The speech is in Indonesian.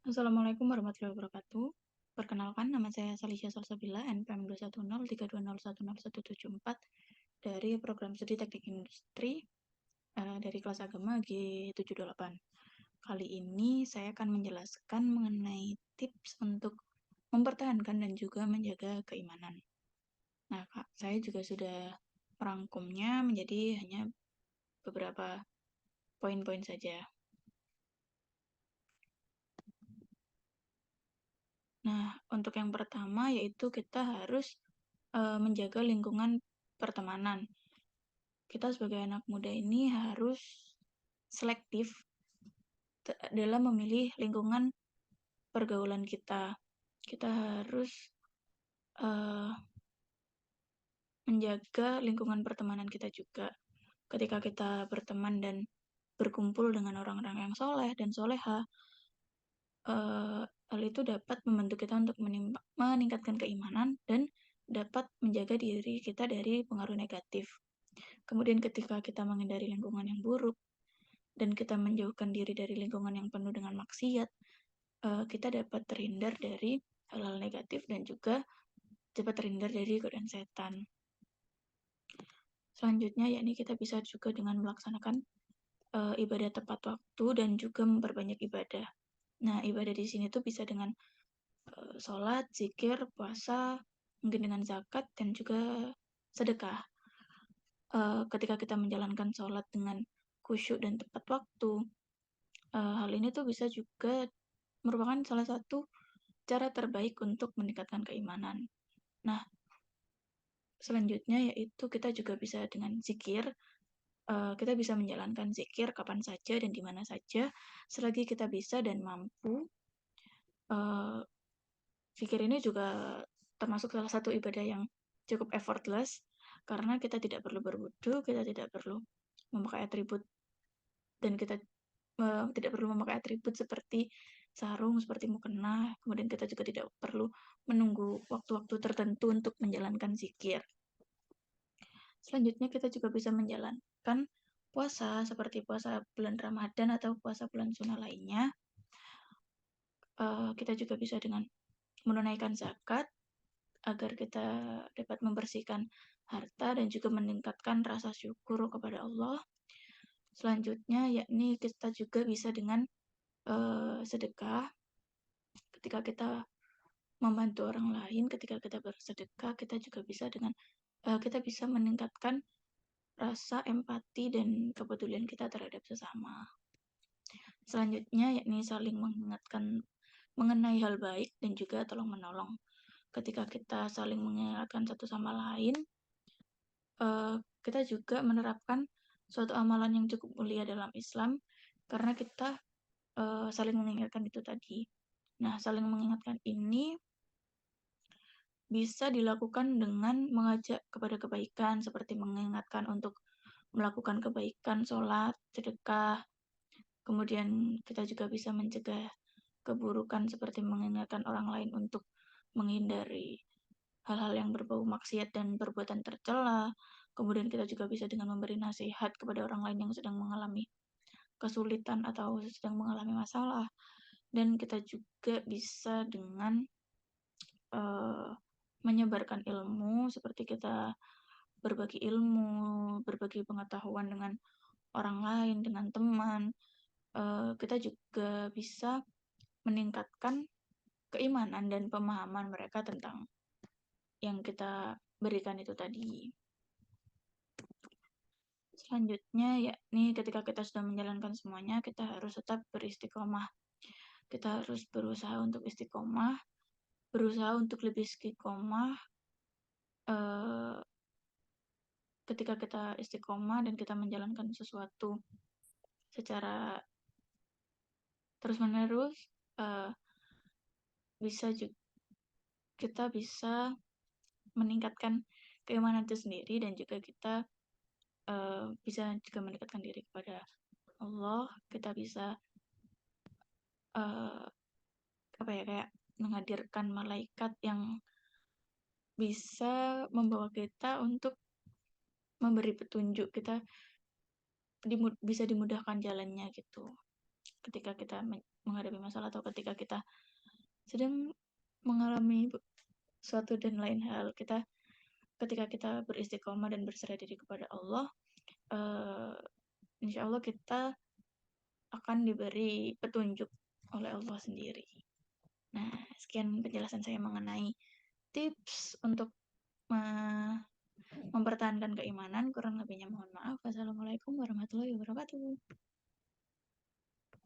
Assalamualaikum warahmatullahi wabarakatuh. Perkenalkan, nama saya Salisha Salsabila, NPM 210 320101174 dari Program Studi Teknik Industri dari kelas agama G78. Kali ini saya akan menjelaskan mengenai tips untuk mempertahankan dan juga menjaga keimanan. Nah, Kak, saya juga sudah merangkumnya menjadi hanya beberapa poin-poin saja. Nah, untuk yang pertama yaitu kita harus menjaga lingkungan pertemanan. Kita sebagai anak muda ini harus selektif dalam memilih lingkungan pergaulan kita. Kita harus uh, menjaga lingkungan pertemanan kita juga. Ketika kita berteman dan berkumpul dengan orang-orang yang soleh dan soleha, hal itu dapat membantu kita untuk meningkatkan keimanan dan dapat menjaga diri kita dari pengaruh negatif. Kemudian ketika kita menghindari lingkungan yang buruk dan kita menjauhkan diri dari lingkungan yang penuh dengan maksiat, kita dapat terhindar dari hal-hal negatif dan juga dapat terhindar dari godaan setan. Selanjutnya yakni kita bisa juga dengan melaksanakan ibadah tepat waktu dan juga memperbanyak ibadah. Nah, ibadah di sini tuh bisa dengan sholat, zikir, puasa, mungkin dengan zakat dan juga sedekah. Ketika kita menjalankan sholat dengan khusyuk dan tepat waktu, hal ini tuh bisa juga merupakan salah satu cara terbaik untuk meningkatkan keimanan. Nah, selanjutnya yaitu kita juga bisa dengan zikir. Kita bisa menjalankan zikir kapan saja dan di mana saja selagi kita bisa dan mampu. Zikir ini juga termasuk salah satu ibadah yang cukup effortless karena kita tidak perlu berwudu, kita tidak perlu memakai atribut dan kita tidak perlu memakai atribut seperti sarung, seperti mukena. Kemudian kita juga tidak perlu menunggu waktu-waktu tertentu untuk menjalankan zikir. Selanjutnya kita juga bisa menjalankan puasa seperti puasa bulan Ramadan atau puasa bulan sunnah lainnya. Kita juga bisa dengan menunaikan zakat agar kita dapat membersihkan harta dan juga meningkatkan rasa syukur kepada Allah. Selanjutnya yakni kita juga bisa dengan sedekah. Ketika kita membantu orang lain, ketika kita bersedekah, kita juga bisa dengan kita bisa meningkatkan rasa empati dan kepedulian kita terhadap sesama. Selanjutnya yakni saling mengingatkan mengenai hal baik dan juga tolong menolong. Ketika kita saling mengingatkan satu sama lain, kita juga menerapkan suatu amalan yang cukup mulia dalam Islam karena kita saling mengingatkan itu tadi. Nah, saling mengingatkan ini bisa dilakukan dengan mengajak kepada kebaikan seperti mengingatkan untuk melakukan kebaikan, sholat, sedekah. Kemudian kita juga bisa mencegah keburukan seperti mengingatkan orang lain untuk menghindari hal-hal yang berbau maksiat dan perbuatan tercela. Kemudian kita juga bisa dengan memberi nasihat kepada orang lain yang sedang mengalami kesulitan atau sedang mengalami masalah. Dan kita juga bisa dengan menyebarkan ilmu seperti kita berbagi ilmu, berbagi pengetahuan dengan orang lain, dengan teman. Kita juga bisa meningkatkan keimanan dan pemahaman mereka tentang yang kita berikan itu tadi. Selanjutnya yakni ketika kita sudah menjalankan semuanya, kita harus tetap beristiqomah. Kita harus berusaha untuk istiqomah, berusaha untuk lebih istiqomah ketika kita istiqomah dan kita menjalankan sesuatu secara terus-menerus, kita bisa meningkatkan keimanan itu sendiri dan juga kita bisa juga mendekatkan diri kepada Allah. Kita bisa kayak menghadirkan malaikat yang bisa membawa kita untuk memberi petunjuk kita bisa dimudahkan jalannya gitu. ketika kita menghadapi masalah atau ketika kita sedang mengalami suatu dan lain hal, ketika kita beristiqomah dan berserah diri kepada Allah, uh, insya Allah kita akan diberi petunjuk oleh Allah sendiri. Nah, sekian penjelasan saya mengenai tips untuk mempertahankan keimanan. Kurang lebihnya mohon maaf. Wassalamualaikum warahmatullahi wabarakatuh.